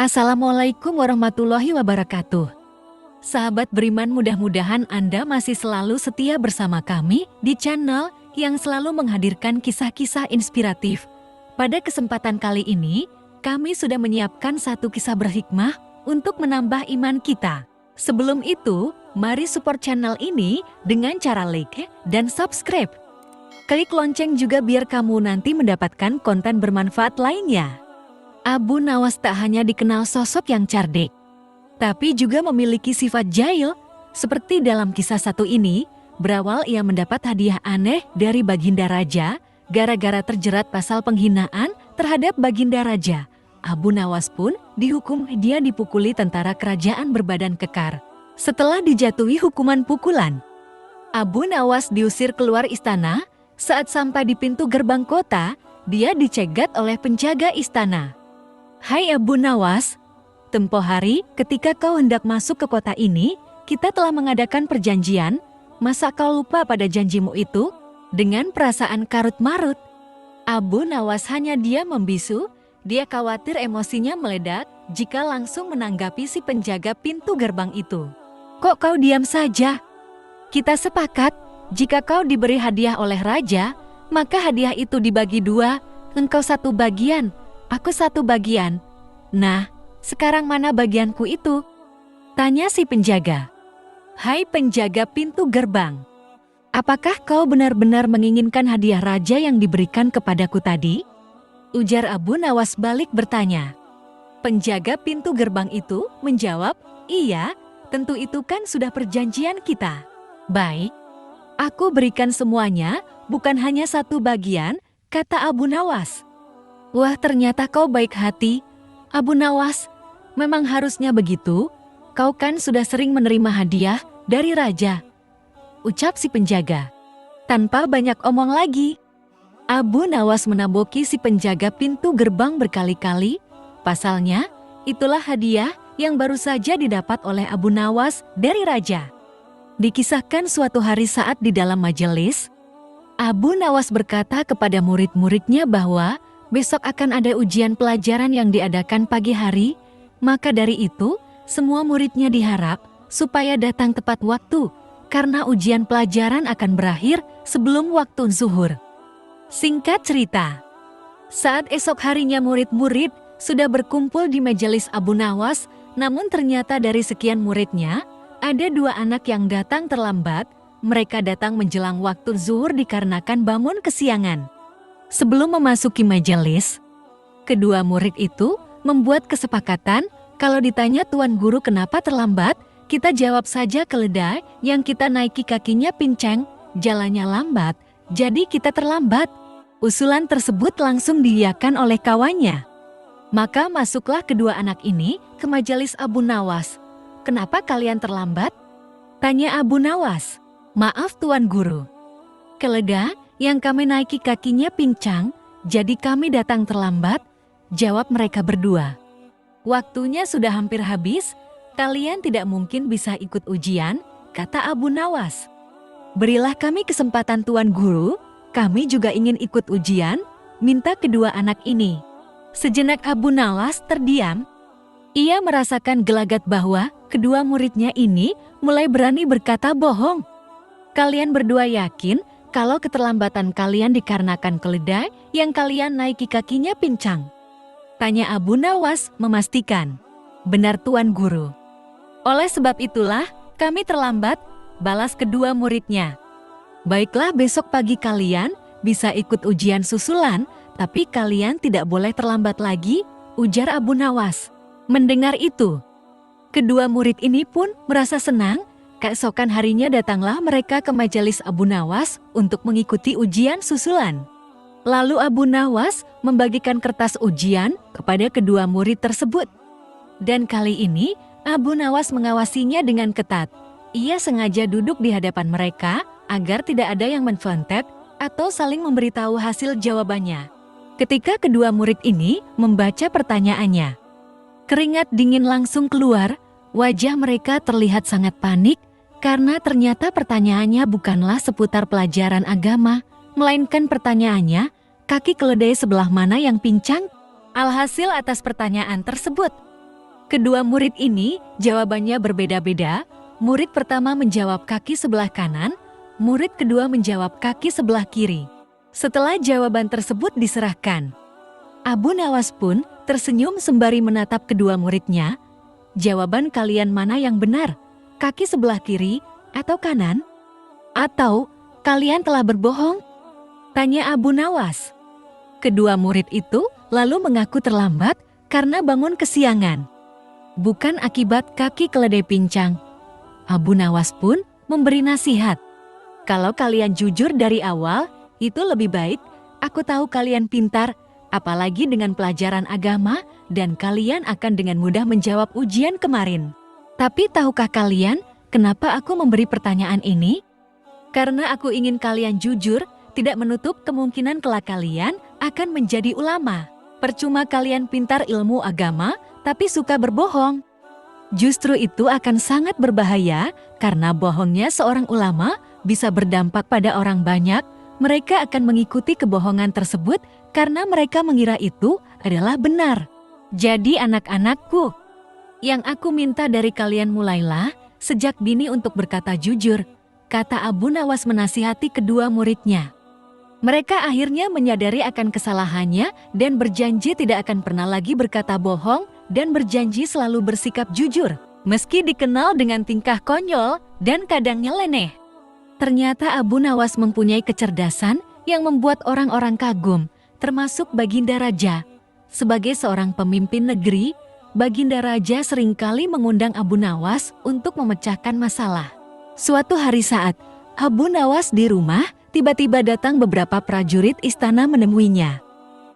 Assalamualaikum warahmatullahi wabarakatuh. Sahabat beriman, mudah-mudahan Anda masih selalu setia bersama kami di channel yang selalu menghadirkan kisah-kisah inspiratif. Pada kesempatan kali ini, kami sudah menyiapkan satu kisah berhikmah untuk menambah iman kita. Sebelum itu, mari support channel ini dengan cara like dan subscribe. Klik lonceng juga biar kamu nanti mendapatkan konten bermanfaat lainnya. Abu Nawas tak hanya dikenal sosok yang cerdik, tapi juga memiliki sifat jahil. Seperti dalam kisah satu ini, berawal ia mendapat hadiah aneh dari Baginda Raja. Gara-gara terjerat pasal penghinaan terhadap Baginda Raja, Abu Nawas pun dihukum dia dipukuli tentara kerajaan berbadan kekar. Setelah dijatuhi hukuman pukulan, Abu Nawas diusir keluar istana. Saat sampai di pintu gerbang kota, dia dicegat oleh penjaga istana. "Hai Abu Nawas, tempo hari ketika kau hendak masuk ke kota ini, kita telah mengadakan perjanjian. Masa kau lupa pada janjimu itu?" Dengan perasaan karut-marut, Abu Nawas hanya diam membisu. Dia khawatir emosinya meledak jika langsung menanggapi si penjaga pintu gerbang itu. "Kok kau diam saja? Kita sepakat, jika kau diberi hadiah oleh raja, maka hadiah itu dibagi dua, engkau satu bagian, aku satu bagian. Nah, sekarang mana bagianku itu?" tanya si penjaga. "Hai penjaga pintu gerbang, apakah kau benar-benar menginginkan hadiah raja yang diberikan kepadaku tadi?" ujar Abu Nawas balik bertanya. Penjaga pintu gerbang itu menjawab, "Iya, tentu itu kan sudah perjanjian kita." "Baik, aku berikan semuanya, bukan hanya satu bagian," kata Abu Nawas. "Wah, ternyata kau baik hati, Abu Nawas. Memang harusnya begitu, kau kan sudah sering menerima hadiah dari raja," ucap si penjaga. Tanpa banyak omong lagi, Abu Nawas menaboki si penjaga pintu gerbang berkali-kali. Pasalnya, itulah hadiah yang baru saja didapat oleh Abu Nawas dari raja. Dikisahkan suatu hari saat di dalam majelis, Abu Nawas berkata kepada murid-muridnya bahwa besok akan ada ujian pelajaran yang diadakan pagi hari. Maka dari itu, semua muridnya diharap supaya datang tepat waktu, karena ujian pelajaran akan berakhir sebelum waktu zuhur. Singkat cerita, saat esok harinya murid-murid sudah berkumpul di majelis Abu Nawas, namun ternyata dari sekian muridnya, ada dua anak yang datang terlambat. Mereka datang menjelang waktu zuhur dikarenakan bangun kesiangan. Sebelum memasuki majelis, kedua murid itu membuat kesepakatan, kalau ditanya tuan guru kenapa terlambat, kita jawab saja keledai yang kita naiki kakinya pincang, jalannya lambat, jadi kita terlambat. Usulan tersebut langsung diiyakan oleh kawannya. Maka masuklah kedua anak ini ke majelis Abu Nawas. "Kenapa kalian terlambat?" tanya Abu Nawas. "Maaf tuan guru, keledai yang kami naiki kakinya pincang, jadi kami datang terlambat," jawab mereka berdua. "Waktunya sudah hampir habis, kalian tidak mungkin bisa ikut ujian," kata Abu Nawas. "Berilah kami kesempatan tuan guru, kami juga ingin ikut ujian," minta kedua anak ini. Sejenak Abu Nawas terdiam. Ia merasakan gelagat bahwa kedua muridnya ini mulai berani berkata bohong. "Kalian berdua yakin kalau keterlambatan kalian dikarenakan keledai yang kalian naiki kakinya pincang?" tanya Abu Nawas memastikan. "Benar tuan guru." "Oleh sebab itulah kami terlambat," balas kedua muridnya. "Baiklah, besok pagi kalian bisa ikut ujian susulan, tapi kalian tidak boleh terlambat lagi," ujar Abu Nawas. Mendengar itu, kedua murid ini pun merasa senang. Keesokan harinya datanglah mereka ke majelis Abu Nawas untuk mengikuti ujian susulan. Lalu Abu Nawas membagikan kertas ujian kepada kedua murid tersebut. Dan kali ini Abu Nawas mengawasinya dengan ketat. Ia sengaja duduk di hadapan mereka agar tidak ada yang menfontet atau saling memberitahu hasil jawabannya. Ketika kedua murid ini membaca pertanyaannya, keringat dingin langsung keluar. Wajah mereka terlihat sangat panik karena ternyata pertanyaannya bukanlah seputar pelajaran agama, melainkan pertanyaannya, kaki keledai sebelah mana yang pincang? Alhasil atas pertanyaan tersebut, Kedua murid ini jawabannya berbeda-beda. Murid pertama menjawab kaki sebelah kanan, murid kedua menjawab kaki sebelah kiri. Setelah jawaban tersebut diserahkan, Abu Nawas pun tersenyum sembari menatap kedua muridnya. Jawaban kalian mana yang benar? Kaki sebelah kiri atau kanan? Atau kalian telah berbohong? Tanya Abu Nawas. Kedua murid itu lalu mengaku terlambat karena bangun kesiangan. Bukan akibat kaki keledai pincang. Abu Nawas pun memberi nasihat. Kalau kalian jujur dari awal, itu lebih baik. Aku tahu kalian pintar, apalagi dengan pelajaran agama, dan kalian akan dengan mudah menjawab ujian kemarin. Tapi tahukah kalian kenapa aku memberi pertanyaan ini? Karena aku ingin kalian jujur, tidak menutup kemungkinan kelak kalian akan menjadi ulama. Percuma kalian pintar ilmu agama, tapi suka berbohong. Justru itu akan sangat berbahaya, karena bohongnya seorang ulama bisa berdampak pada orang banyak. Mereka akan mengikuti kebohongan tersebut karena mereka mengira itu adalah benar. Jadi anak-anakku, yang aku minta dari kalian mulailah sejak dini untuk berkata jujur, kata Abu Nawas menasihati kedua muridnya. Mereka akhirnya menyadari akan kesalahannya dan berjanji tidak akan pernah lagi berkata bohong dan berjanji selalu bersikap jujur, meski dikenal dengan tingkah konyol dan kadang nyeleneh. Ternyata Abu Nawas mempunyai kecerdasan yang membuat orang-orang kagum, termasuk Baginda Raja. Sebagai seorang pemimpin negeri, Baginda Raja seringkali mengundang Abu Nawas untuk memecahkan masalah. Suatu hari saat Abu Nawas di rumah, tiba-tiba datang beberapa prajurit istana menemuinya.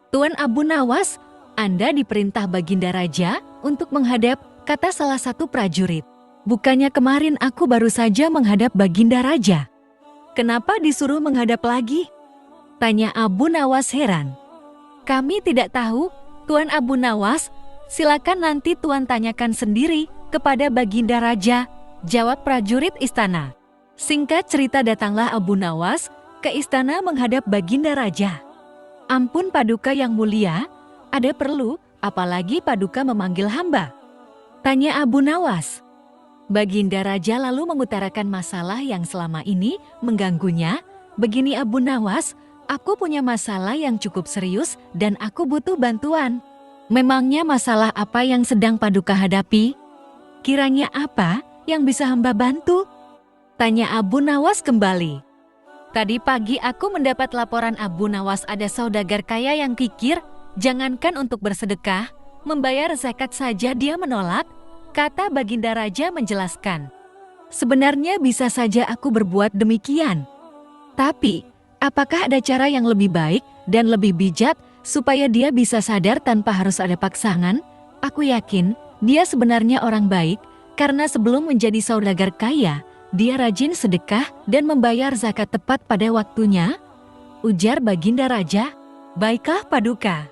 Tuan Abu Nawas, Anda diperintah Baginda Raja untuk menghadap, kata salah satu prajurit. Bukannya kemarin aku baru saja menghadap Baginda Raja. Kenapa disuruh menghadap lagi? Tanya Abu Nawas heran. Kami tidak tahu, Tuan Abu Nawas. Silakan nanti Tuan tanyakan sendiri kepada Baginda Raja, jawab prajurit istana. Singkat cerita datanglah Abu Nawas ke istana menghadap Baginda Raja. Ampun Paduka yang mulia, ada perlu, apalagi Paduka memanggil hamba? Tanya Abu Nawas. Baginda Raja lalu mengutarakan masalah yang selama ini mengganggunya. Begini Abu Nawas, aku punya masalah yang cukup serius dan aku butuh bantuan. Memangnya masalah apa yang sedang Paduka hadapi? Kiranya apa yang bisa hamba bantu? Tanya Abu Nawas kembali. Tadi pagi aku mendapat laporan Abu Nawas ada saudagar kaya yang kikir, jangankan untuk bersedekah, membayar zakat saja dia menolak, kata Baginda Raja menjelaskan. Sebenarnya bisa saja aku berbuat demikian. Tapi, apakah ada cara yang lebih baik dan lebih bijak supaya dia bisa sadar tanpa harus ada paksaan? Aku yakin dia sebenarnya orang baik, karena sebelum menjadi saudagar kaya, dia rajin sedekah dan membayar zakat tepat pada waktunya, ujar Baginda Raja. Baiklah Paduka.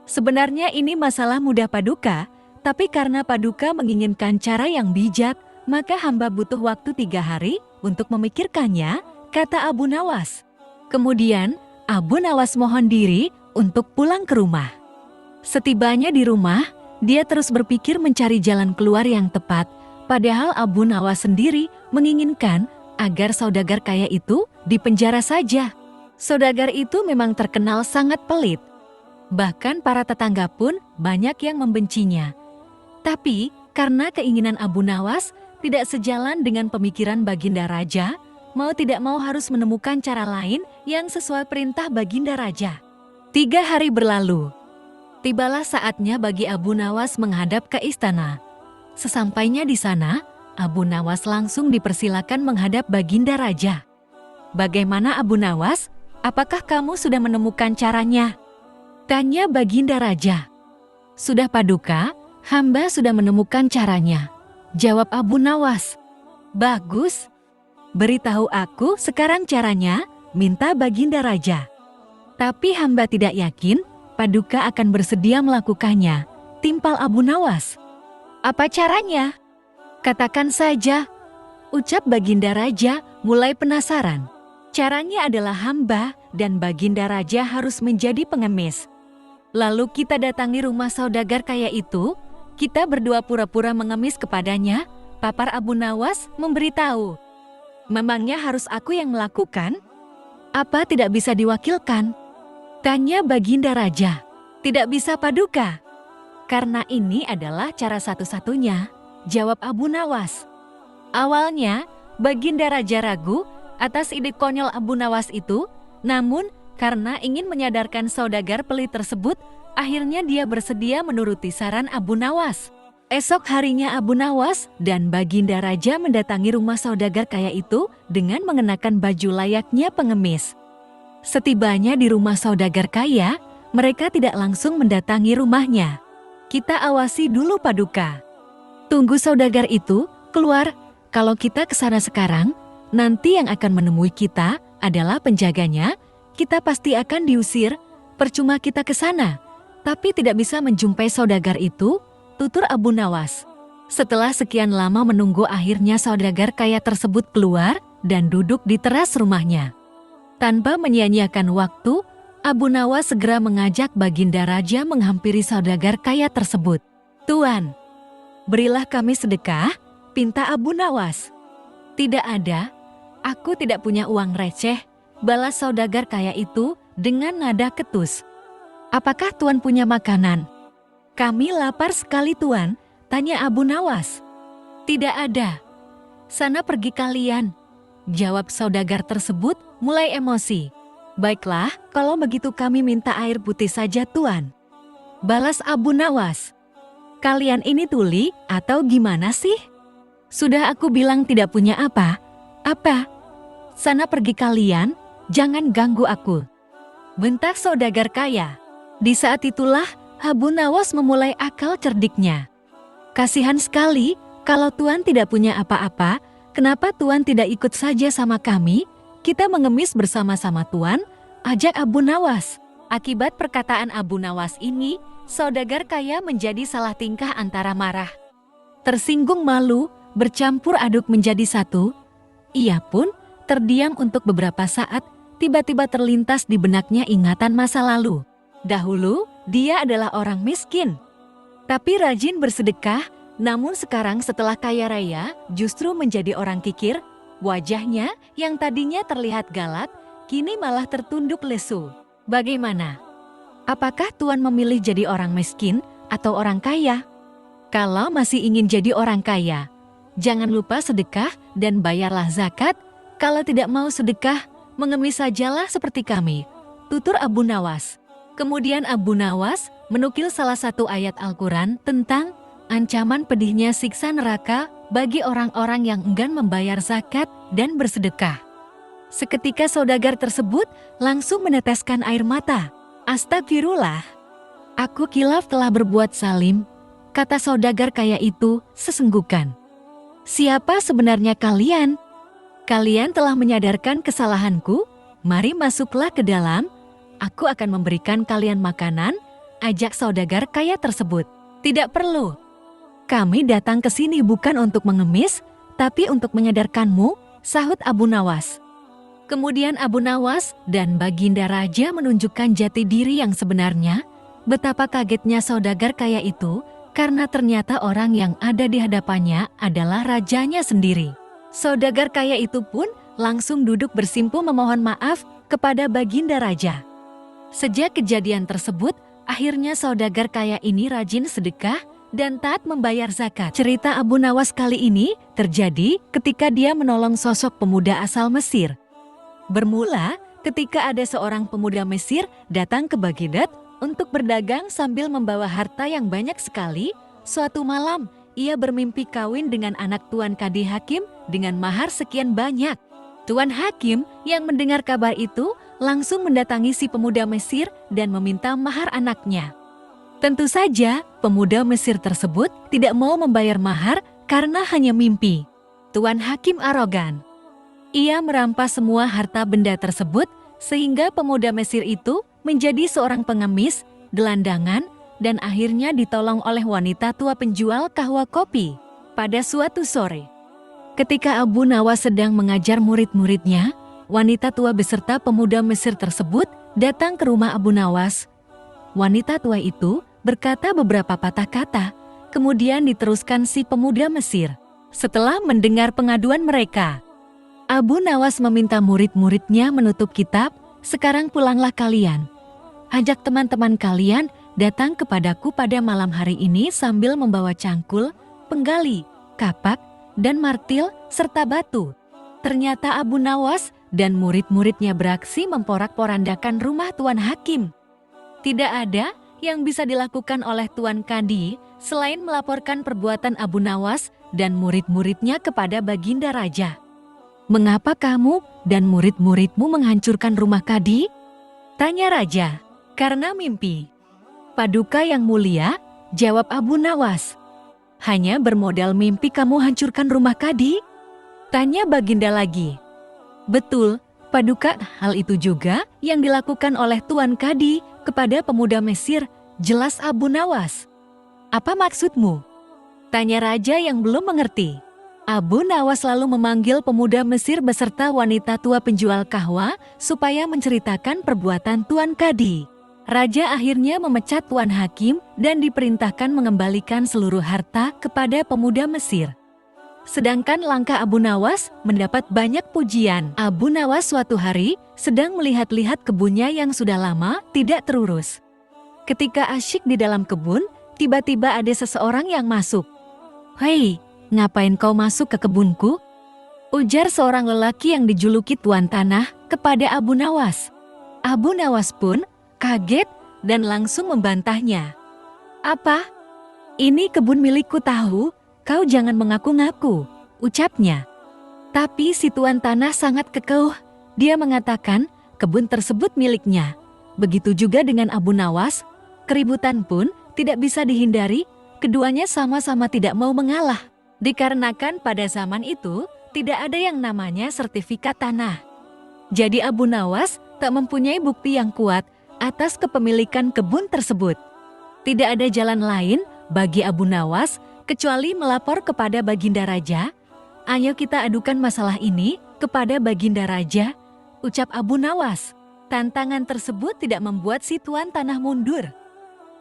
Sebenarnya ini masalah mudah Paduka, tapi karena Paduka menginginkan cara yang bijak, maka hamba butuh waktu 3 hari untuk memikirkannya, kata Abu Nawas. Kemudian, Abu Nawas mohon diri untuk pulang ke rumah. Setibanya di rumah, dia terus berpikir mencari jalan keluar yang tepat, padahal Abu Nawas sendiri menginginkan agar saudagar kaya itu dipenjara saja. Saudagar itu memang terkenal sangat pelit. Bahkan para tetangga pun banyak yang membencinya. Tapi karena keinginan Abu Nawas tidak sejalan dengan pemikiran Baginda Raja, mau tidak mau harus menemukan cara lain yang sesuai perintah Baginda Raja. 3 hari berlalu. Tibalah saatnya bagi Abu Nawas menghadap ke istana. Sesampainya di sana, Abu Nawas langsung dipersilakan menghadap Baginda Raja. Bagaimana Abu Nawas? Apakah kamu sudah menemukan caranya? Tanya Baginda Raja. Sudah Paduka, hamba sudah menemukan caranya, jawab Abu Nawas. Bagus. Beritahu aku sekarang caranya, minta Baginda Raja. Tapi hamba tidak yakin Paduka akan bersedia melakukannya, timpal Abu Nawas. Apa caranya? Katakan saja, ucap Baginda Raja mulai penasaran. Caranya adalah hamba dan Baginda Raja harus menjadi pengemis. Lalu kita datangi rumah saudagar kaya itu, Kita berdua pura-pura mengemis kepadanya. Papar Abu Nawas memberitahu, "Memangnya harus aku yang melakukan? Apa tidak bisa diwakilkan?" Tanya Baginda Raja. "Tidak bisa Paduka." "Karena ini adalah cara satu-satunya," jawab Abu Nawas. Awalnya, Baginda Raja ragu atas ide konyol Abu Nawas itu, namun karena ingin menyadarkan saudagar pelit tersebut, akhirnya dia bersedia menuruti saran Abu Nawas. Esok harinya Abu Nawas dan Baginda Raja mendatangi rumah saudagar kaya itu dengan mengenakan baju layaknya pengemis. Setibanya di rumah saudagar kaya, mereka tidak langsung mendatangi rumahnya. "Kita awasi dulu Paduka. Tunggu saudagar itu keluar. Kalau kita ke sana sekarang, nanti yang akan menemui kita adalah penjaganya. Kita pasti akan diusir. Percuma kita ke sana, tapi tidak bisa menjumpai saudagar itu," tutur Abu Nawas. Setelah sekian lama menunggu, akhirnya saudagar kaya tersebut keluar dan duduk di teras rumahnya. Tanpa menyia-nyiakan waktu, Abu Nawas segera mengajak Baginda Raja menghampiri saudagar kaya tersebut. "Tuan, berilah kami sedekah," pinta Abu Nawas. "Tidak ada, aku tidak punya uang receh," balas saudagar kaya itu dengan nada ketus. "Apakah Tuan punya makanan?" "Kami lapar sekali Tuan," tanya Abu Nawas. "Tidak ada. Sana pergi kalian," jawab saudagar tersebut mulai emosi. "Baiklah, kalau begitu kami minta air putih saja Tuan," balas Abu Nawas. "Kalian ini tuli atau gimana sih? Sudah aku bilang tidak punya apa-apa. Sana pergi kalian, jangan ganggu aku," bentak saudagar kaya. Di saat itulah Abu Nawas memulai akal cerdiknya. "Kasihan sekali, kalau Tuan tidak punya apa-apa, kenapa Tuan tidak ikut saja sama kami? Kita mengemis bersama-sama Tuan," ajak Abu Nawas. Akibat perkataan Abu Nawas ini, saudagar kaya menjadi salah tingkah antara marah, tersinggung, malu, bercampur aduk menjadi satu. Ia pun terdiam untuk beberapa saat. Tiba-tiba terlintas di benaknya ingatan masa lalu. Dahulu, dia adalah orang miskin, tapi rajin bersedekah. Namun sekarang setelah kaya raya, justru menjadi orang kikir. Wajahnya yang tadinya terlihat galak, kini malah tertunduk lesu. Bagaimana? Apakah Tuan memilih jadi orang miskin atau orang kaya? Kalau masih ingin jadi orang kaya, jangan lupa sedekah dan bayarlah zakat. Kalau tidak mau sedekah, mengemis sajalah seperti kami, tutur Abu Nawas. Kemudian Abu Nawas menukil salah satu ayat Al-Quran tentang ancaman pedihnya siksa neraka bagi orang-orang yang enggan membayar zakat dan bersedekah. Seketika saudagar tersebut langsung meneteskan air mata. "Astagfirullah, aku kilaf telah berbuat zalim," kata saudagar kaya itu sesenggukan. "Siapa sebenarnya kalian? Kalian telah menyadarkan kesalahanku. Mari masuklah ke dalam. Aku akan memberikan kalian makanan," ajak saudagar kaya tersebut. "Tidak perlu. Kami datang ke sini bukan untuk mengemis, tapi untuk menyadarkanmu," sahut Abu Nawas. Kemudian Abu Nawas dan Baginda Raja menunjukkan jati diri yang sebenarnya. Betapa kagetnya saudagar kaya itu, karena ternyata orang yang ada di hadapannya adalah rajanya sendiri. Saudagar kaya itu pun langsung duduk bersimpuh memohon maaf kepada Baginda Raja. Sejak kejadian tersebut, akhirnya saudagar kaya ini rajin sedekah dan taat membayar zakat. Cerita Abu Nawas kali ini terjadi ketika dia menolong sosok pemuda asal Mesir. Bermula ketika ada seorang pemuda Mesir datang ke Baghdad untuk berdagang sambil membawa harta yang banyak sekali. Suatu malam, ia bermimpi kawin dengan anak Tuan Kadi Hakim dengan mahar sekian banyak. Tuan Hakim yang mendengar kabar itu langsung mendatangi si pemuda Mesir dan meminta mahar anaknya. Tentu saja, pemuda Mesir tersebut tidak mau membayar mahar karena hanya mimpi. Tuan Hakim arogan. Ia merampas semua harta benda tersebut sehingga pemuda Mesir itu menjadi seorang pengemis, gelandangan, dan akhirnya ditolong oleh wanita tua penjual kahwa kopi. Pada suatu sore, ketika Abu Nawas sedang mengajar murid-muridnya, wanita tua beserta pemuda Mesir tersebut datang ke rumah Abu Nawas. Wanita tua itu berkata beberapa patah kata, Kemudian diteruskan si pemuda Mesir. Setelah mendengar pengaduan mereka, Abu Nawas meminta murid-muridnya menutup kitab. Sekarang pulanglah kalian. Ajak teman-teman kalian datang kepadaku pada malam hari ini sambil membawa cangkul, penggali, kapak, dan martil, serta batu. Ternyata Abu Nawas dan murid-muridnya beraksi memporak-porandakan rumah Tuan Hakim. Tidak ada yang bisa dilakukan oleh Tuan Kadi selain melaporkan perbuatan Abu Nawas dan murid-muridnya kepada Baginda Raja. Mengapa kamu dan murid-muridmu menghancurkan rumah Kadi? Tanya Raja. Karena mimpi. Paduka yang mulia, jawab Abu Nawas. Hanya bermodal mimpi kamu hancurkan rumah Kadi? Tanya Baginda lagi. Betul, Paduka, hal itu juga yang dilakukan oleh Tuan Kadi kepada pemuda Mesir, jelas Abu Nawas. Apa maksudmu? Tanya Raja yang belum mengerti. Abu Nawas lalu memanggil pemuda Mesir beserta wanita tua penjual kahwa supaya menceritakan perbuatan Tuan Kadi. Raja akhirnya memecat Tuan Hakim dan diperintahkan mengembalikan seluruh harta kepada pemuda Mesir. Sedangkan langkah Abu Nawas mendapat banyak pujian. Abu Nawas suatu hari sedang melihat-lihat kebunnya yang sudah lama tidak terurus. Ketika asyik di dalam kebun, tiba-tiba ada seseorang yang masuk. "Hei, ngapain kau masuk ke kebunku?" ujar seorang lelaki yang dijuluki Tuan Tanah kepada Abu Nawas. Abu Nawas pun kaget dan langsung membantahnya. "Apa? Ini kebun milikku tahu, kau jangan mengaku-ngaku," ucapnya. Tapi si Tuan Tanah sangat kekeh. Dia mengatakan kebun tersebut miliknya. Begitu juga dengan Abu Nawas. Keributan pun tidak bisa dihindari, keduanya sama-sama tidak mau mengalah. Dikarenakan pada zaman itu tidak ada yang namanya sertifikat tanah. Jadi Abu Nawas tak mempunyai bukti yang kuat atas kepemilikan kebun tersebut. Tidak ada jalan lain bagi Abu Nawas kecuali melapor kepada Baginda Raja. "Ayo kita adukan masalah ini kepada Baginda Raja," ucap Abu Nawas. Tantangan tersebut tidak membuat si Tuan Tanah mundur.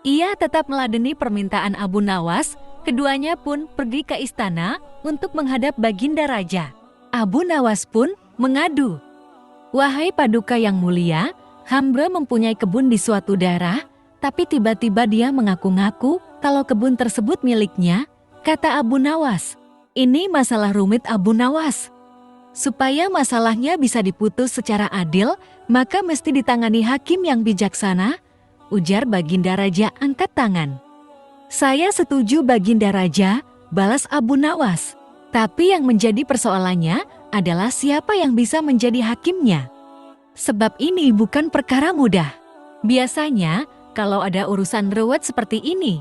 Ia tetap meladeni permintaan Abu Nawas. Keduanya pun pergi ke istana untuk menghadap Baginda Raja. Abu Nawas pun mengadu. "Wahai Paduka yang mulia, hamba mempunyai kebun di suatu daerah, tapi tiba-tiba dia mengaku-ngaku kalau kebun tersebut miliknya," kata Abu Nawas. "Ini masalah rumit Abu Nawas. Supaya masalahnya bisa diputus secara adil, maka mesti ditangani hakim yang bijaksana," ujar Baginda Raja angkat tangan. "Saya setuju Baginda Raja," balas Abu Nawas. "Tapi yang menjadi persoalannya adalah siapa yang bisa menjadi hakimnya. Sebab ini bukan perkara mudah. Biasanya kalau ada urusan ruwet seperti ini,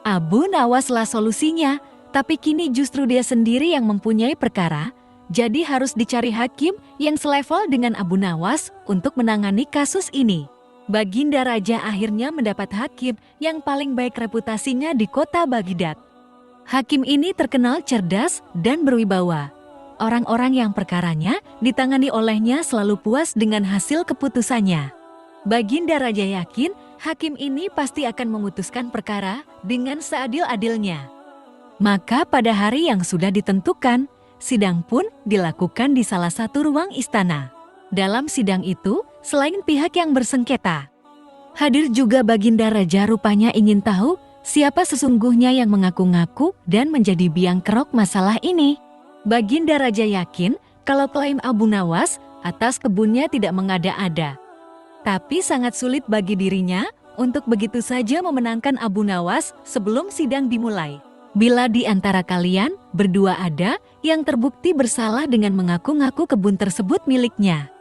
Abu Nawas lah solusinya, tapi kini justru dia sendiri yang mempunyai perkara, jadi harus dicari hakim yang selevel dengan Abu Nawas untuk menangani kasus ini." Baginda Raja akhirnya mendapat hakim yang paling baik reputasinya di kota Baghdad. Hakim ini terkenal cerdas dan berwibawa. Orang-orang yang perkaranya ditangani olehnya selalu puas dengan hasil keputusannya. Baginda Raja yakin hakim ini pasti akan memutuskan perkara dengan seadil-adilnya. Maka pada hari yang sudah ditentukan, sidang pun dilakukan di salah satu ruang istana. Dalam sidang itu, selain pihak yang bersengketa, hadir juga Baginda Raja. Rupanya ingin tahu siapa sesungguhnya yang mengaku-ngaku dan menjadi biang kerok masalah ini. Baginda Raja yakin kalau klaim Abu Nawas atas kebunnya tidak mengada-ada. Tapi sangat sulit bagi dirinya untuk begitu saja memenangkan Abu Nawas sebelum sidang dimulai. Bila di antara kalian berdua ada yang terbukti bersalah dengan mengaku-ngaku kebun tersebut miliknya,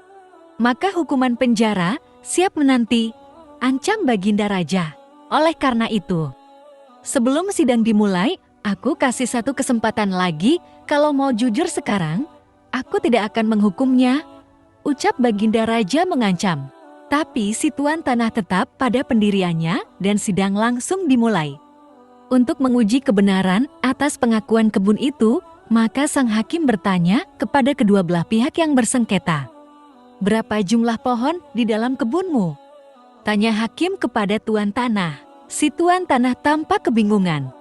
maka hukuman penjara siap menanti, ancam Baginda Raja. Oleh karena itu, sebelum sidang dimulai, aku kasih satu kesempatan lagi. Kalau mau jujur sekarang, aku tidak akan menghukumnya, ucap Baginda Raja mengancam. Tapi si Tuan Tanah tetap pada pendiriannya dan sidang langsung dimulai. Untuk menguji kebenaran atas pengakuan kebun itu, maka sang hakim bertanya kepada kedua belah pihak yang bersengketa, "Berapa jumlah pohon di dalam kebunmu?" tanya hakim kepada Tuan Tanah. Si Tuan Tanah tampak kebingungan.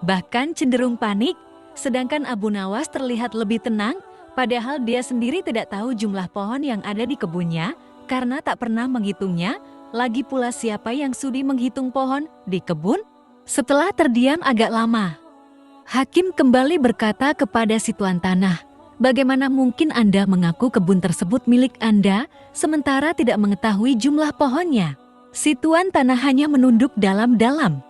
bahkan cenderung panik, sedangkan Abu Nawas terlihat lebih tenang, padahal dia sendiri tidak tahu jumlah pohon yang ada di kebunnya karena tak pernah menghitungnya, lagi pula siapa yang sudi menghitung pohon di kebun? Setelah terdiam agak lama, Hakim kembali berkata kepada si tuan tanah, "Bagaimana mungkin Anda mengaku kebun tersebut milik Anda, sementara tidak mengetahui jumlah pohonnya?" Si tuan tanah hanya menunduk dalam-dalam.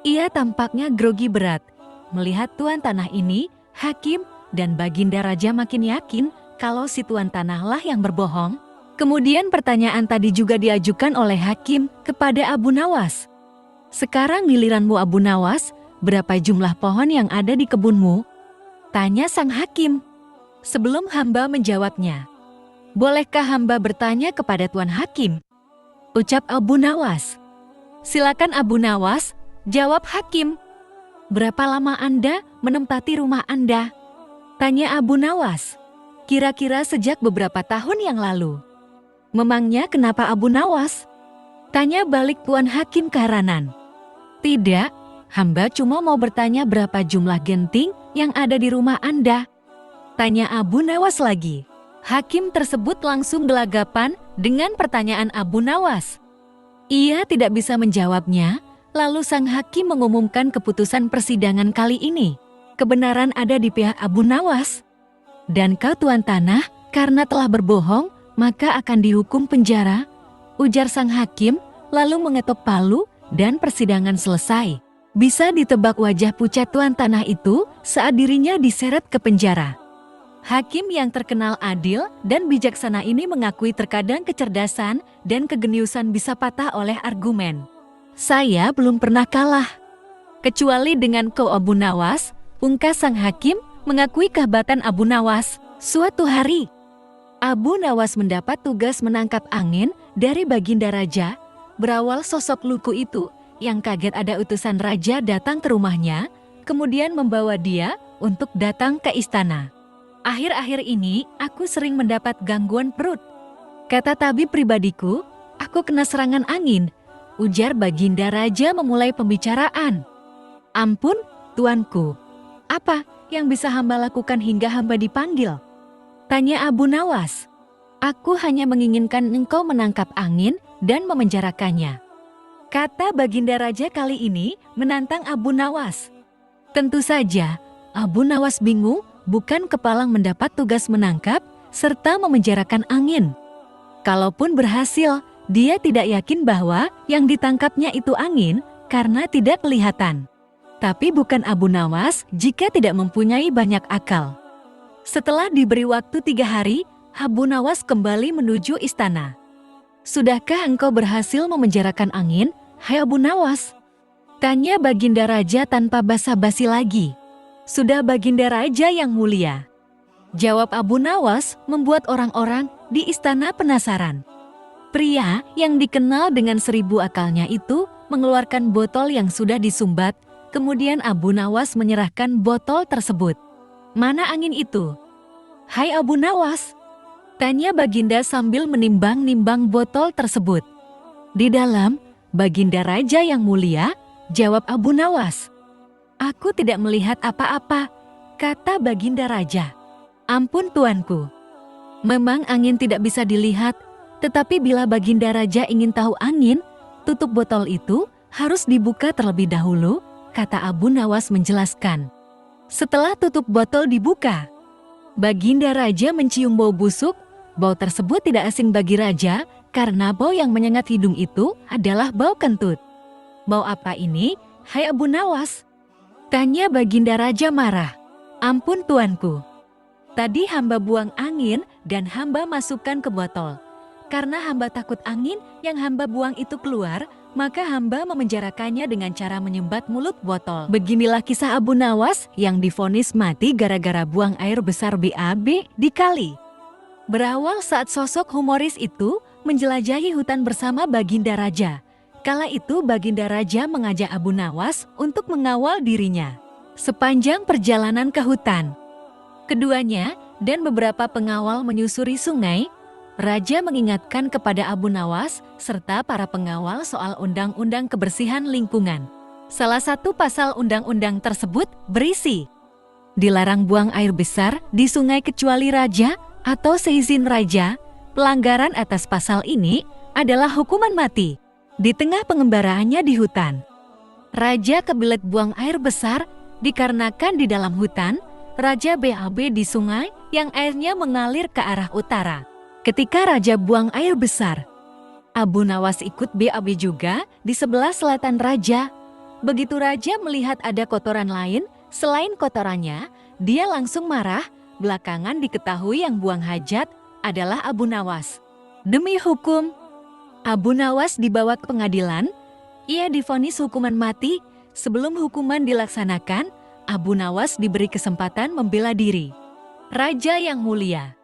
Ia tampaknya grogi berat. Melihat tuan tanah ini, Hakim dan Baginda Raja makin yakin kalau si tuan tanahlah yang berbohong. Kemudian pertanyaan tadi juga diajukan oleh Hakim kepada Abu Nawas. "Sekarang giliranmu Abu Nawas, berapa jumlah pohon yang ada di kebunmu?" tanya sang Hakim. Sebelum hamba menjawabnya, "Bolehkah hamba bertanya kepada Tuan Hakim?" ucap Abu Nawas. "Silakan Abu Nawas," jawab Hakim. "Berapa lama Anda menempati rumah Anda?" tanya Abu Nawas. "Kira-kira sejak beberapa tahun yang lalu." "Memangnya kenapa Abu Nawas?" tanya balik Tuan Hakim keheranan. "Tidak, hamba cuma mau bertanya berapa jumlah genting yang ada di rumah Anda," tanya Abu Nawas lagi. Hakim tersebut langsung gelagapan dengan pertanyaan Abu Nawas. Ia tidak bisa menjawabnya, lalu sang Hakim mengumumkan keputusan persidangan kali ini. Kebenaran ada di pihak Abu Nawas. "Dan kau tuan tanah, karena telah berbohong, maka akan dihukum penjara," ujar sang Hakim, lalu mengetok palu dan persidangan selesai. Bisa ditebak wajah pucat tuan tanah itu saat dirinya diseret ke penjara. Hakim yang terkenal adil dan bijaksana ini mengakui terkadang kecerdasan dan kegeniusan bisa patah oleh argumen. "Saya belum pernah kalah. Kecuali dengan kau Abu Nawas," pungkas sang Hakim mengakui kehebatan Abu Nawas. Suatu hari, Abu Nawas mendapat tugas menangkap angin dari Baginda Raja. Berawal sosok lugu itu yang kaget ada utusan raja datang ke rumahnya, kemudian membawa dia untuk datang ke istana. "Akhir-akhir ini aku sering mendapat gangguan perut. Kata tabib pribadiku, aku kena serangan angin," ujar Baginda Raja memulai pembicaraan. "Ampun, tuanku, apa yang bisa hamba lakukan hingga hamba dipanggil?" tanya Abu Nawas. "Aku hanya menginginkan engkau menangkap angin dan memenjarakannya," kata Baginda Raja kali ini menantang Abu Nawas. Tentu saja, Abu Nawas bingung bukan kepalang mendapat tugas menangkap serta memenjarakan angin. Kalaupun berhasil, dia tidak yakin bahwa yang ditangkapnya itu angin karena tidak kelihatan. Tapi bukan Abu Nawas jika tidak mempunyai banyak akal. Setelah diberi waktu 3 hari, Abu Nawas kembali menuju istana. "Sudahkah engkau berhasil memenjarakan angin, hai Abu Nawas?" tanya Baginda Raja tanpa basa-basi lagi. "Sudah Baginda Raja yang mulia," jawab Abu Nawas, membuat orang-orang di istana penasaran. Pria yang dikenal dengan 1000 akalnya itu mengeluarkan botol yang sudah disumbat, kemudian Abu Nawas menyerahkan botol tersebut. "Mana angin itu, hai Abu Nawas?" tanya Baginda sambil menimbang-nimbang botol tersebut. "Di dalam, Baginda Raja yang mulia," jawab Abu Nawas. "Aku tidak melihat apa-apa," kata Baginda Raja. "Ampun tuanku, memang angin tidak bisa dilihat, tetapi bila Baginda Raja ingin tahu angin, tutup botol itu harus dibuka terlebih dahulu," kata Abu Nawas menjelaskan. Setelah tutup botol dibuka, Baginda Raja mencium bau busuk. Bau tersebut tidak asing bagi Raja, karena bau yang menyengat hidung itu adalah bau kentut. "Bau apa ini, hai Abu Nawas?" tanya Baginda Raja marah. "Ampun tuanku, tadi hamba buang angin dan hamba masukkan ke botol. Karena hamba takut angin yang hamba buang itu keluar, maka hamba memenjarakannya dengan cara menyumbat mulut botol." Beginilah kisah Abu Nawas yang divonis mati gara-gara buang air besar BAB di kali. Berawal saat sosok humoris itu menjelajahi hutan bersama Baginda Raja. Kala itu Baginda Raja mengajak Abu Nawas untuk mengawal dirinya. Sepanjang perjalanan ke hutan, keduanya dan beberapa pengawal menyusuri sungai. Raja mengingatkan kepada Abu Nawas serta para pengawal soal undang-undang kebersihan lingkungan. Salah satu pasal undang-undang tersebut berisi, dilarang buang air besar di sungai kecuali raja atau seizin raja. Pelanggaran atas pasal ini adalah hukuman mati di tengah pengembaraannya di hutan. Raja kebelet buang air besar dikarenakan di dalam hutan, raja BAB di sungai yang airnya mengalir ke arah utara. Ketika raja buang air besar, Abu Nawas ikut BAB juga di sebelah selatan raja. Begitu raja melihat ada kotoran lain selain kotorannya, dia langsung marah. Belakangan diketahui yang buang hajat adalah Abu Nawas. Demi hukum, Abu Nawas dibawa ke pengadilan. Ia divonis hukuman mati. Sebelum hukuman dilaksanakan, Abu Nawas diberi kesempatan membela diri. Raja yang mulia,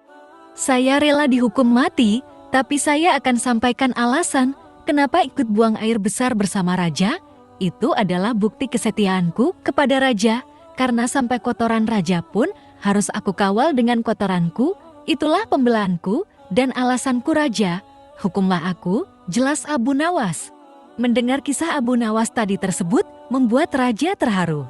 saya rela dihukum mati, tapi saya akan sampaikan alasan kenapa ikut buang air besar bersama raja. Itu adalah bukti kesetiaanku kepada raja, karena sampai kotoran raja pun harus aku kawal dengan kotoranku. Itulah pembelaanku dan alasanku raja. Hukumlah aku, jelas Abu Nawas. Mendengar kisah Abu Nawas tadi tersebut membuat raja terharu.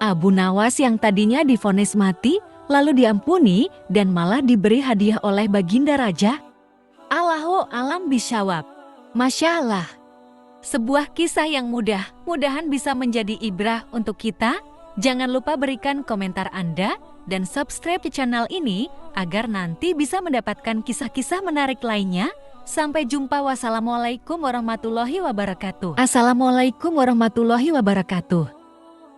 Abu Nawas yang tadinya divonis mati lalu diampuni dan malah diberi hadiah oleh baginda raja. Allahu alam bisyawab. Masya Allah. Sebuah kisah yang mudah-mudahan bisa menjadi ibrah untuk kita. Jangan lupa berikan komentar Anda dan subscribe ke channel ini agar nanti bisa mendapatkan kisah-kisah menarik lainnya. Sampai jumpa. Wassalamualaikum warahmatullahi wabarakatuh. Assalamualaikum warahmatullahi wabarakatuh.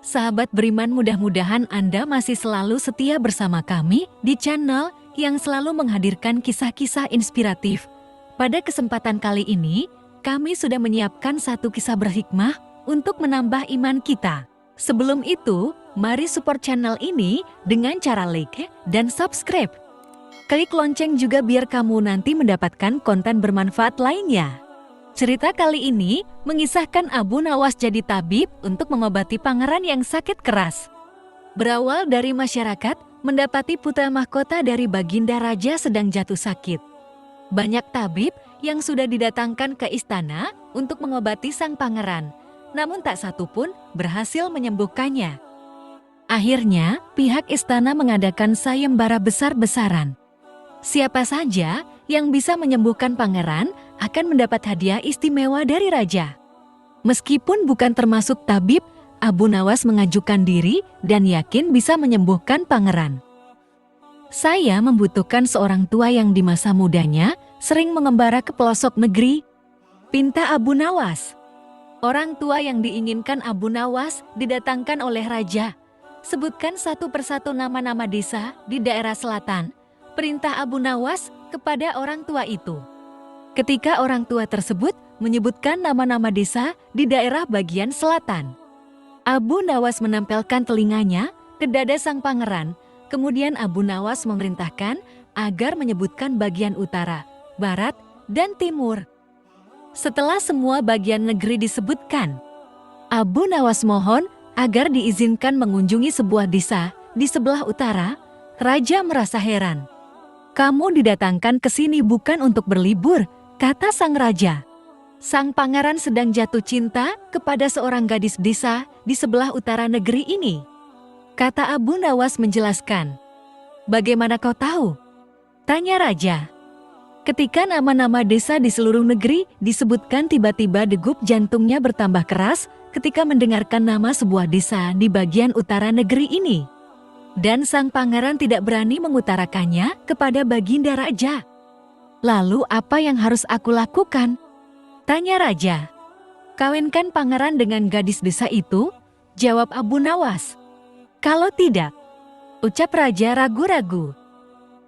Sahabat beriman, mudah-mudahan Anda masih selalu setia bersama kami di channel yang selalu menghadirkan kisah-kisah inspiratif. Pada kesempatan kali ini, kami sudah menyiapkan satu kisah berhikmah untuk menambah iman kita. Sebelum itu, mari support channel ini dengan cara like dan subscribe. Klik lonceng juga biar kamu nanti mendapatkan konten bermanfaat lainnya. Cerita kali ini mengisahkan Abu Nawas jadi tabib untuk mengobati pangeran yang sakit keras. Berawal dari masyarakat mendapati putra mahkota dari baginda raja sedang jatuh sakit. Banyak tabib yang sudah didatangkan ke istana untuk mengobati sang pangeran, namun tak satu pun berhasil menyembuhkannya. Akhirnya, pihak istana mengadakan sayembara besar-besaran. Siapa saja yang bisa menyembuhkan pangeran akan mendapat hadiah istimewa dari raja. Meskipun bukan termasuk tabib, Abu Nawas mengajukan diri dan yakin bisa menyembuhkan pangeran. Saya membutuhkan seorang tua yang di masa mudanya sering mengembara ke pelosok negeri, pinta Abu Nawas. Orang tua yang diinginkan Abu Nawas didatangkan oleh raja. Sebutkan satu persatu nama-nama desa di daerah selatan. Perintah Abu Nawas kepada orang tua itu. Ketika orang tua tersebut menyebutkan nama-nama desa di daerah bagian selatan, Abu Nawas menempelkan telinganya ke dada sang pangeran. Kemudian Abu Nawas memerintahkan agar menyebutkan bagian utara, barat, dan timur. Setelah semua bagian negeri disebutkan, Abu Nawas mohon agar diizinkan mengunjungi sebuah desa di sebelah utara. Raja merasa heran. Kamu didatangkan ke sini bukan untuk berlibur, kata sang raja. Sang pangeran sedang jatuh cinta kepada seorang gadis desa di sebelah utara negeri ini. Kata Abu Nawas menjelaskan. Bagaimana kau tahu? Tanya raja. Ketika nama-nama desa di seluruh negeri disebutkan, tiba-tiba degup jantungnya bertambah keras ketika mendengarkan nama sebuah desa di bagian utara negeri ini. Dan sang pangeran tidak berani mengutarakannya kepada baginda raja. Lalu apa yang harus aku lakukan? Tanya raja. Kawinkan pangeran dengan gadis desa itu, jawab Abu Nawas. Kalau tidak, ucap raja ragu-ragu.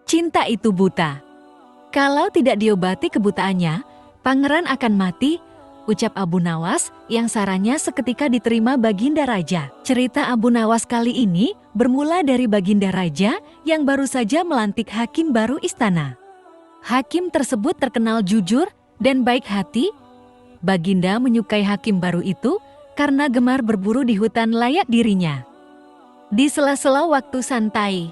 Cinta itu buta. Kalau tidak diobati kebutaannya, pangeran akan mati, ucap Abu Nawas yang sarannya seketika diterima baginda raja. Cerita Abu Nawas kali ini bermula dari baginda raja yang baru saja melantik hakim baru istana. Hakim tersebut terkenal jujur dan baik hati. Baginda menyukai hakim baru itu karena gemar berburu di hutan layak dirinya. Di sela-sela waktu santai,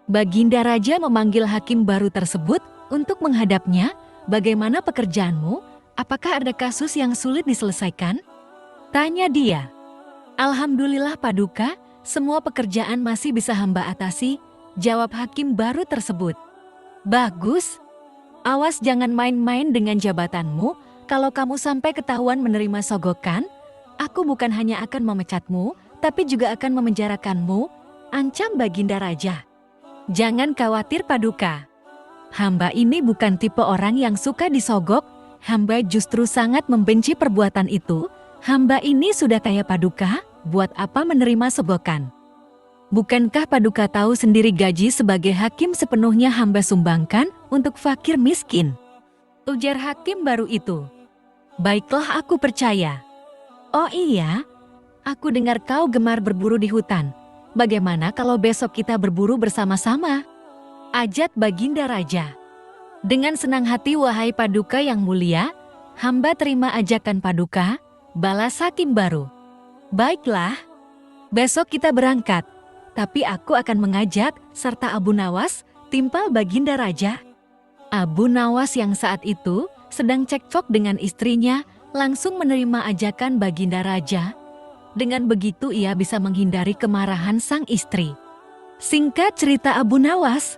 baginda raja memanggil hakim baru tersebut untuk menghadapnya. Bagaimana pekerjaanmu? Apakah ada kasus yang sulit diselesaikan? Tanya dia. Alhamdulillah Paduka, semua pekerjaan masih bisa hamba atasi, jawab hakim baru tersebut. Bagus. Awas jangan main-main dengan jabatanmu, kalau kamu sampai ketahuan menerima sogokan, aku bukan hanya akan memecatmu, tapi juga akan memenjarakanmu, ancam Baginda Raja. Jangan khawatir Paduka. Hamba ini bukan tipe orang yang suka disogok, hamba justru sangat membenci perbuatan itu. Hamba ini sudah kaya Paduka, buat apa menerima sogokan? Bukankah Paduka tahu sendiri gaji sebagai hakim sepenuhnya hamba sumbangkan untuk fakir miskin? Ujar hakim baru itu. Baiklah aku percaya. Oh iya, aku dengar kau gemar berburu di hutan. Bagaimana kalau besok kita berburu bersama-sama? Ajat Baginda Raja. Dengan senang hati wahai Paduka yang mulia, hamba terima ajakan Paduka, balas hakim baru. Baiklah, besok kita berangkat, tapi aku akan mengajak serta Abu Nawas, timpal Baginda Raja. Abu Nawas yang saat itu sedang cekcok dengan istrinya langsung menerima ajakan Baginda Raja. Dengan begitu ia bisa menghindari kemarahan sang istri. Singkat cerita Abu Nawas,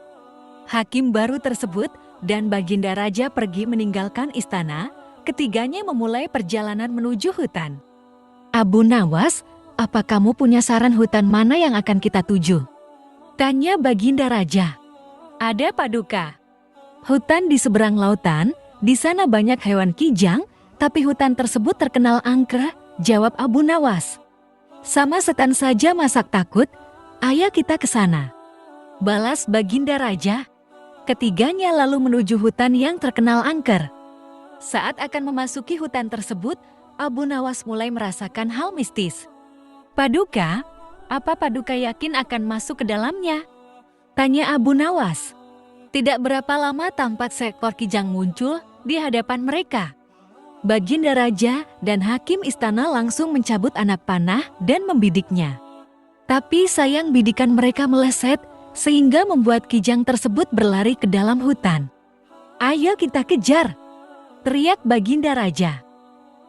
hakim baru tersebut dan Baginda Raja pergi meninggalkan istana, ketiganya memulai perjalanan menuju hutan. Abu Nawas, apa kamu punya saran hutan mana yang akan kita tuju? Tanya Baginda Raja. Ada Paduka. Hutan di seberang lautan, di sana banyak hewan kijang, tapi hutan tersebut terkenal angker, jawab Abu Nawas. Sama setan saja masak takut, ayo kita ke sana. Balas Baginda Raja. Ketiganya lalu menuju hutan yang terkenal angker. Saat akan memasuki hutan tersebut, Abu Nawas mulai merasakan hal mistis. Paduka, apa Paduka yakin akan masuk ke dalamnya? Tanya Abu Nawas. Tidak berapa lama tampak seekor kijang muncul di hadapan mereka. Baginda Raja dan hakim istana langsung mencabut anak panah dan membidiknya. Tapi sayang bidikan mereka meleset sehingga membuat kijang tersebut berlari ke dalam hutan. Ayo kita kejar, teriak Baginda Raja.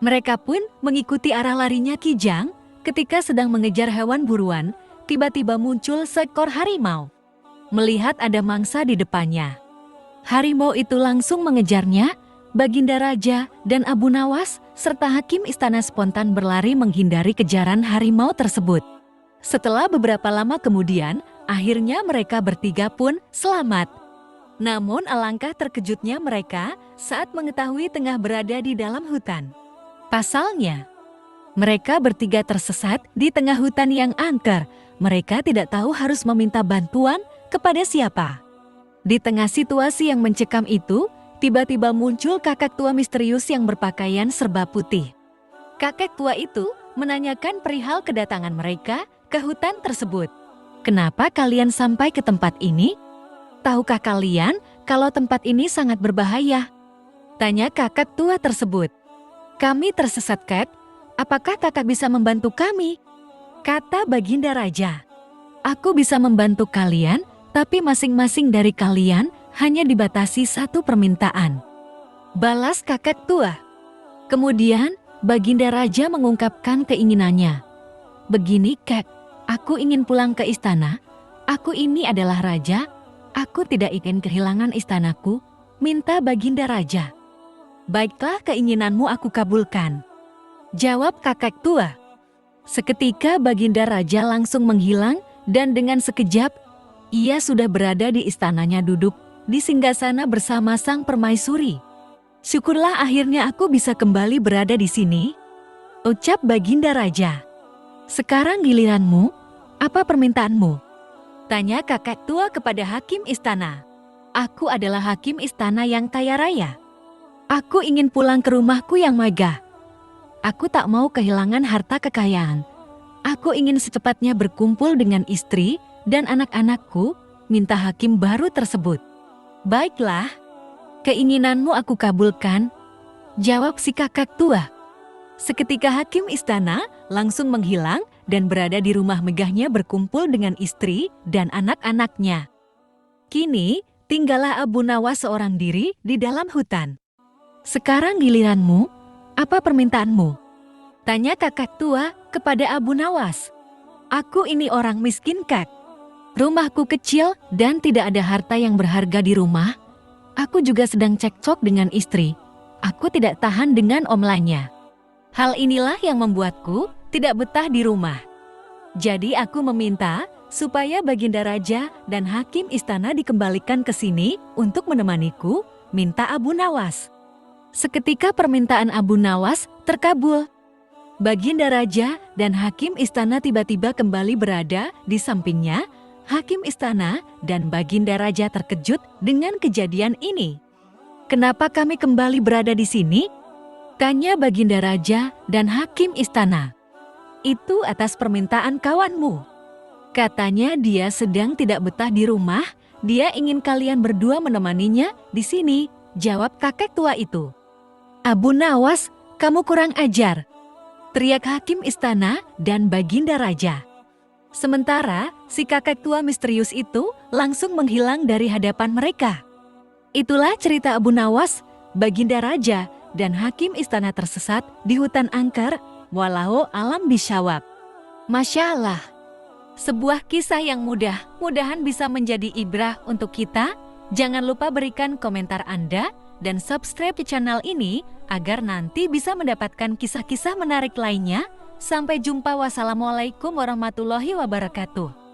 Mereka pun mengikuti arah larinya kijang. Ketika sedang mengejar hewan buruan, tiba-tiba muncul seekor harimau. Melihat ada mangsa di depannya, harimau itu langsung mengejarnya. Baginda Raja dan Abu Nawas serta hakim istana spontan berlari menghindari kejaran harimau tersebut. Setelah beberapa lama kemudian, akhirnya mereka bertiga pun selamat. Namun alangkah terkejutnya mereka saat mengetahui tengah berada di dalam hutan. Pasalnya, mereka bertiga tersesat di tengah hutan yang angker. Mereka tidak tahu harus meminta bantuan kepada siapa. Di tengah situasi yang mencekam itu, tiba-tiba muncul kakek tua misterius yang berpakaian serba putih. Kakek tua itu menanyakan perihal kedatangan mereka ke hutan tersebut. Kenapa kalian sampai ke tempat ini? Tahukah kalian kalau tempat ini sangat berbahaya? Tanya kakek tua tersebut. Kami tersesat, Kek. Apakah kakak bisa membantu kami? Kata Baginda Raja. Aku bisa membantu kalian, tapi masing-masing dari kalian hanya dibatasi satu permintaan. Balas kakek tua. Kemudian, Baginda Raja mengungkapkan keinginannya. Begini, Kek, aku ingin pulang ke istana. Aku ini adalah raja. Aku tidak ingin kehilangan istanaku. Minta Baginda Raja. Baiklah, keinginanmu aku kabulkan, jawab kakek tua. Seketika Baginda Raja langsung menghilang dan dengan sekejap, ia sudah berada di istananya duduk di singgasana bersama sang permaisuri. Syukurlah akhirnya aku bisa kembali berada di sini, ucap Baginda Raja. Sekarang giliranmu, apa permintaanmu? Tanya kakek tua kepada hakim istana. Aku adalah hakim istana yang kaya raya. Aku ingin pulang ke rumahku yang megah. Aku tak mau kehilangan harta kekayaan. Aku ingin secepatnya berkumpul dengan istri dan anak-anakku, minta hakim baru tersebut. Baiklah, keinginanmu aku kabulkan, jawab si kakek tua. Seketika hakim istana langsung menghilang dan berada di rumah megahnya berkumpul dengan istri dan anak-anaknya. Kini, tinggallah Abu Nawas seorang diri di dalam hutan. Sekarang giliranmu, apa permintaanmu? Tanya kakak tua kepada Abu Nawas. Aku ini orang miskin, Kak. Rumahku kecil dan tidak ada harta yang berharga di rumah. Aku juga sedang cekcok dengan istri. Aku tidak tahan dengan omlanya. Hal inilah yang membuatku tidak betah di rumah. Jadi aku meminta supaya Baginda Raja dan Hakim Istana dikembalikan ke sini untuk menemaniku, minta Abu Nawas. Seketika permintaan Abu Nawas terkabul. Baginda Raja dan Hakim Istana tiba-tiba kembali berada di sampingnya. Hakim Istana dan Baginda Raja terkejut dengan kejadian ini. "Kenapa kami kembali berada di sini?" tanya Baginda Raja dan Hakim Istana. "Itu atas permintaan kawanmu. Katanya dia sedang tidak betah di rumah, dia ingin kalian berdua menemaninya di sini," jawab kakek tua itu. "Abu Nawas, kamu kurang ajar," teriak Hakim Istana dan Baginda Raja. Sementara si kakek tua misterius itu langsung menghilang dari hadapan mereka. Itulah cerita Abu Nawas, Baginda Raja, dan Hakim Istana tersesat di hutan angker. Walau alam bisyawab. Masya Allah. Sebuah kisah yang mudah-mudahan bisa menjadi ibrah untuk kita. Jangan lupa berikan komentar Anda dan subscribe ke channel ini agar nanti bisa mendapatkan kisah-kisah menarik lainnya. Sampai jumpa. Wassalamualaikum warahmatullahi wabarakatuh.